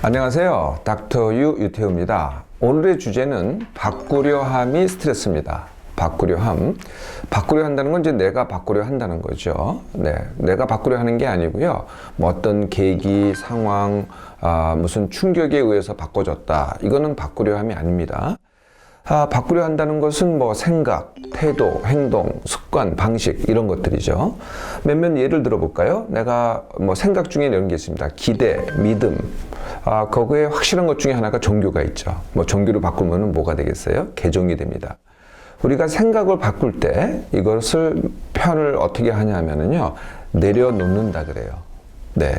안녕하세요. 닥터유 유태우입니다. 오늘의 주제는 바꾸려 함이 스트레스입니다. 바꾸려 함. 바꾸려 한다는 건 이제 내가 바꾸려 한다는 거죠. 네, 내가 바꾸려 하는 게 아니고요. 뭐 어떤 계기, 상황, 무슨 충격에 의해서 바꿔졌다. 이거는 바꾸려 함이 아닙니다. 바꾸려 한다는 것은 뭐 생각, 태도, 행동, 습관, 방식 이런 것들이죠. 몇몇 예를 들어볼까요? 내가 뭐 생각 중에 이런 게 있습니다. 기대, 믿음. 거기에 확실한 것 중에 하나가 종교가 있죠. 뭐 종교를 바꾸면 뭐가 되겠어요? 개종이 됩니다. 우리가 생각을 바꿀 때 이것을 표현을 어떻게 하냐면요. 내려놓는다 그래요. 네.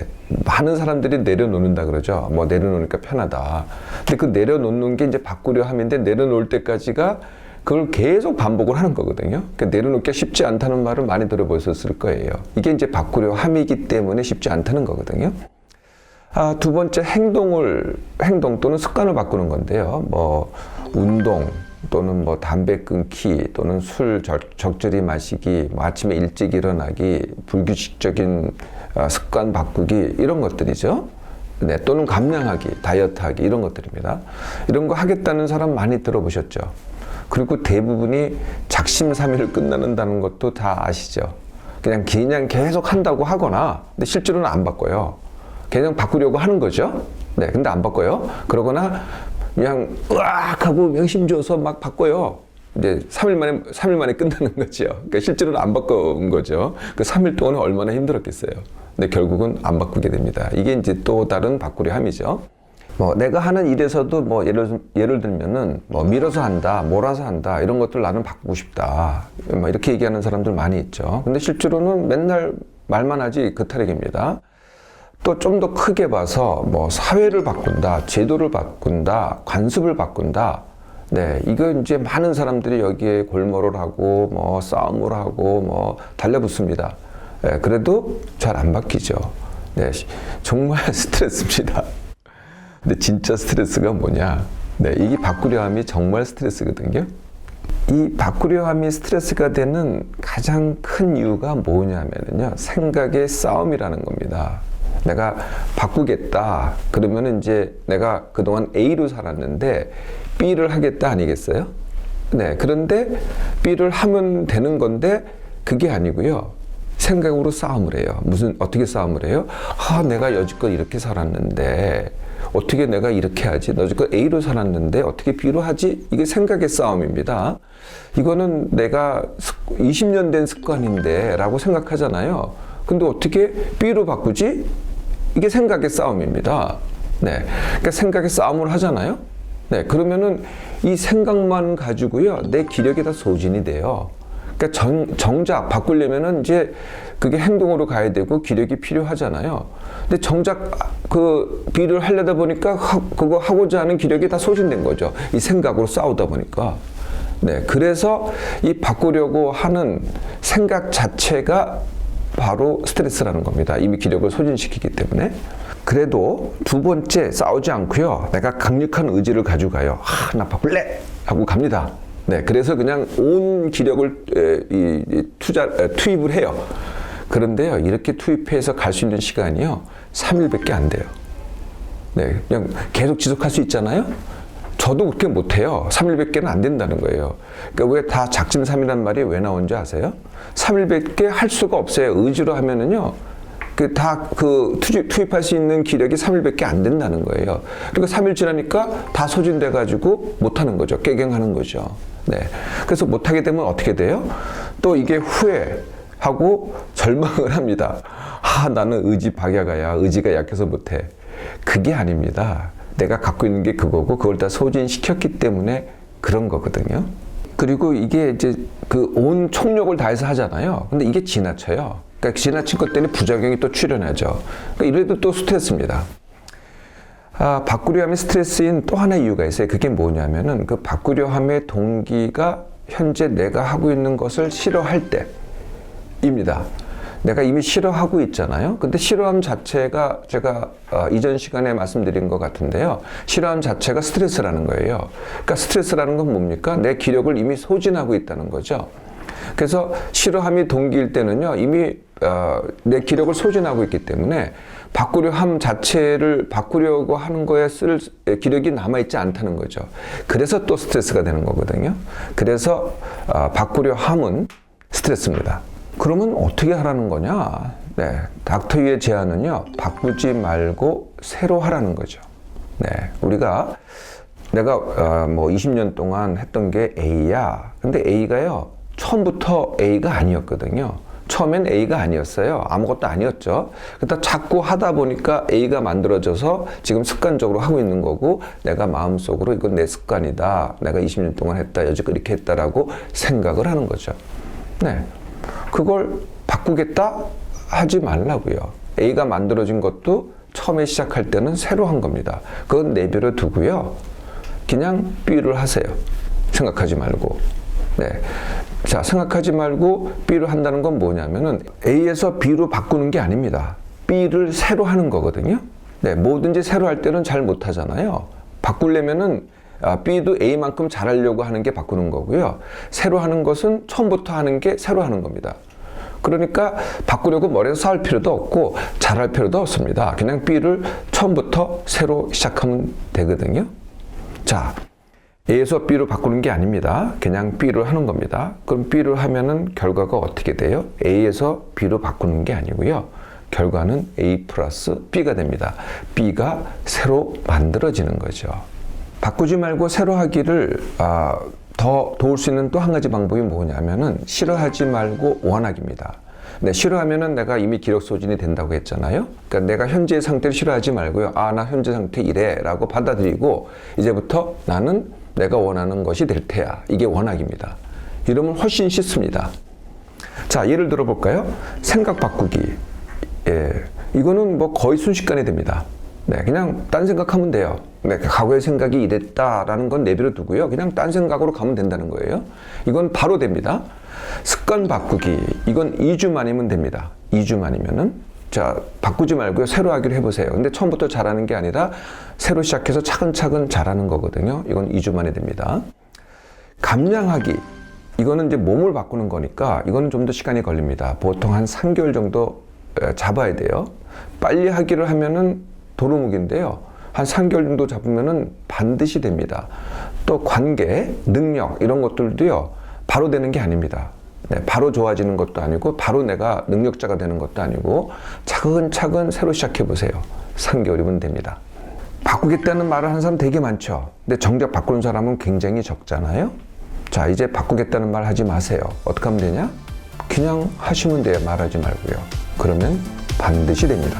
많은 사람들이 내려놓는다 그러죠. 뭐 내려놓으니까 편하다. 근데 그 내려놓는 게 이제 바꾸려 함인데 내려놓을 때까지가 그걸 계속 반복을 하는 거거든요. 그러니까 내려놓기가 쉽지 않다는 말을 많이 들어보셨을 거예요. 이게 이제 바꾸려 함이기 때문에 쉽지 않다는 거거든요. 두 번째 행동 또는 습관을 바꾸는 건데요. 뭐 운동 또는 뭐 담배 끊기 또는 술 적절히 마시기, 뭐 아침에 일찍 일어나기, 불규칙적인 습관 바꾸기 이런 것들이죠. 네, 또는 감량하기, 다이어트하기 이런 것들입니다. 이런 거 하겠다는 사람 많이 들어보셨죠. 그리고 대부분이 작심삼일을 끝나는다는 것도 다 아시죠. 그냥 계속 한다고 하거나 근데 실제로는 안 바꿔요. 그냥 바꾸려고 하는 거죠. 네, 근데 안 바꿔요. 그러거나 그냥 으악 하고 명심 줘서 막 바꿔요. 이제 3일 만에 끝나는 거죠. 그러니까 실제로는 안 바꾼 거죠. 그 3일 동안은 얼마나 힘들었겠어요. 근데 결국은 안 바꾸게 됩니다. 이게 이제 또 다른 바꾸려 함이죠. 뭐 내가 하는 일에서도 뭐 예를 들면은 뭐 밀어서 한다, 몰아서 한다 이런 것들 나는 바꾸고 싶다. 뭐 이렇게 얘기하는 사람들 많이 있죠. 근데 실제로는 맨날 말만 하지 그 타락입니다. 또 좀 더 크게 봐서 뭐 사회를 바꾼다, 제도를 바꾼다, 관습을 바꾼다. 네, 이거 이제 많은 사람들이 여기에 골몰을 하고 뭐 싸움을 하고 뭐 달려붙습니다. 네, 그래도 잘 안 바뀌죠. 네, 정말 스트레스입니다. 근데 진짜 스트레스가 뭐냐? 네, 이게 바꾸려 함이 정말 스트레스거든요. 이 바꾸려 함이 스트레스가 되는 가장 큰 이유가 뭐냐면요. 생각의 싸움이라는 겁니다. 내가 바꾸겠다. 그러면 이제 내가 그동안 A로 살았는데 B를 하겠다 아니겠어요? 네. 그런데 B를 하면 되는 건데 그게 아니고요. 생각으로 싸움을 해요. 어떻게 싸움을 해요? 내가 여지껏 이렇게 살았는데 어떻게 내가 이렇게 하지? 여지껏 A로 살았는데 어떻게 B로 하지? 이게 생각의 싸움입니다. 이거는 내가 20년 된 습관인데 라고 생각하잖아요. 근데 어떻게 B로 바꾸지? 이게 생각의 싸움입니다. 네. 그러니까 생각의 싸움을 하잖아요. 네. 그러면은 이 생각만 가지고요. 내 기력이 다 소진이 돼요. 그러니까 정작 바꾸려면은 이제 그게 행동으로 가야 되고 기력이 필요하잖아요. 근데 정작 그 B를 하려다 보니까 그거 하고자 하는 기력이 다 소진된 거죠. 이 생각으로 싸우다 보니까. 네. 그래서 이 바꾸려고 하는 생각 자체가 바로 스트레스라는 겁니다. 이미 기력을 소진시키기 때문에. 그래도 두 번째 싸우지 않고요. 내가 강력한 의지를 가지고 가요. 나 바꿀래! 하고 갑니다. 네, 그래서 그냥 온 기력을 투입을 해요. 그런데요, 이렇게 투입해서 갈 수 있는 시간이요, 3일밖에 안 돼요. 네, 그냥 계속 지속할 수 있잖아요? 저도 그렇게 못해요. 3일밖에는 안 된다는 거예요. 그러니까 왜 다 작심삼일이란 말이 왜 나온지 아세요? 3일밖에 할 수가 없어요. 의지로 하면은요, 투입할 수 있는 기력이 3일밖에 안 된다는 거예요. 그리고 3일 지나니까 다 소진돼가지고 못하는 거죠. 깨갱하는 거죠. 네. 그래서 못하게 되면 어떻게 돼요? 또 이게 후회하고 절망을 합니다. 나는 의지 박약아야. 의지가 약해서 못해. 그게 아닙니다. 내가 갖고 있는 게 그거고 그걸 다 소진시켰기 때문에 그런 거거든요. 그리고 이게 이제 그 온 총력을 다해서 하잖아요. 근데 이게 지나쳐요. 그러니까 지나친 것 때문에 부작용이 또 출현하죠. 그러니까 이래도 또 스트레스입니다. 바꾸려 함의 스트레스인 또 하나의 이유가 있어요. 그게 뭐냐면은 그 바꾸려 함의 동기가 현재 내가 하고 있는 것을 싫어할 때입니다. 내가 이미 싫어하고 있잖아요. 근데 싫어함 자체가 제가 이전 시간에 말씀드린 것 같은데요. 싫어함 자체가 스트레스라는 거예요. 그러니까 스트레스라는 건 뭡니까? 내 기력을 이미 소진하고 있다는 거죠. 그래서 싫어함이 동기일 때는요, 이미 내 기력을 소진하고 있기 때문에 바꾸려 함 자체를 바꾸려고 하는 거에 쓸 기력이 남아있지 않다는 거죠. 그래서 또 스트레스가 되는 거거든요. 그래서 바꾸려 함은 스트레스입니다. 그러면 어떻게 하라는 거냐? 네, 닥터 유의 제안은요, 바꾸지 말고 새로 하라는 거죠. 네, 내가 뭐 20년 동안 했던 게 A야. 근데 A가요, 처음부터 A가 아니었거든요. 처음엔 A가 아니었어요. 아무것도 아니었죠. 그러다 자꾸 하다 보니까 A가 만들어져서 지금 습관적으로 하고 있는 거고, 내가 마음속으로 이건 내 습관이다. 내가 20년 동안 했다. 여지껏 이렇게 했다라고 생각을 하는 거죠. 네, 그걸 바꾸겠다 하지 말라고요. A가 만들어진 것도 처음에 시작할 때는 새로 한 겁니다. 그건 내버려 두고요. 그냥 B를 하세요. 생각하지 말고. 네. 자, 생각하지 말고 B를 한다는 건 뭐냐면은 A에서 B로 바꾸는 게 아닙니다. B를 새로 하는 거거든요. 네, 뭐든지 새로 할 때는 잘 못하잖아요. 바꾸려면은 B도 A만큼 잘하려고 하는 게 바꾸는 거고요. 새로 하는 것은 처음부터 하는 게 새로 하는 겁니다. 그러니까 바꾸려고 머리에서 쌓을 필요도 없고 잘할 필요도 없습니다. 그냥 B를 처음부터 새로 시작하면 되거든요. 자, A에서 B로 바꾸는 게 아닙니다. 그냥 B를 하는 겁니다. 그럼 B를 하면은 결과가 어떻게 돼요? A에서 B로 바꾸는 게 아니고요. 결과는 A 플러스 B가 됩니다. B가 새로 만들어지는 거죠. 바꾸지 말고 새로 하기를 더 도울 수 있는 또 한 가지 방법이 뭐냐면은 싫어하지 말고 원하기입니다. 네, 싫어하면은 내가 이미 기력 소진이 된다고 했잖아요. 그러니까 내가 현재의 상태를 싫어하지 말고요. 나 현재 상태 이래 라고 받아들이고 이제부터 나는 내가 원하는 것이 될 테야. 이게 원하기입니다. 이러면 훨씬 쉽습니다. 자, 예를 들어 볼까요? 생각 바꾸기. 예, 이거는 뭐 거의 순식간에 됩니다. 네, 그냥 딴 생각하면 돼요. 네, 과거의 생각이 이랬다라는 건 내버려 두고요. 그냥 딴 생각으로 가면 된다는 거예요. 이건 바로 됩니다. 습관 바꾸기. 이건 2주 만이면 됩니다. 2주 만이면은. 자, 바꾸지 말고요. 새로 하기로 해보세요. 근데 처음부터 잘하는 게 아니라 새로 시작해서 차근차근 잘하는 거거든요. 이건 2주 만에 됩니다. 감량하기. 이거는 이제 몸을 바꾸는 거니까 이거는 좀 더 시간이 걸립니다. 보통 한 3개월 정도 잡아야 돼요. 빨리 하기를 하면은 도루묵인데요. 한 3개월 정도 잡으면은 반드시 됩니다. 또 관계, 능력 이런 것들도요. 바로 되는 게 아닙니다. 네, 바로 좋아지는 것도 아니고 바로 내가 능력자가 되는 것도 아니고 차근차근 새로 시작해 보세요. 3개월이면 됩니다. 바꾸겠다는 말을 하는 사람 되게 많죠. 근데 정작 바꾸는 사람은 굉장히 적잖아요. 자, 이제 바꾸겠다는 말 하지 마세요. 어떻게 하면 되냐? 그냥 하시면 돼요. 말하지 말고요. 그러면 반드시 됩니다.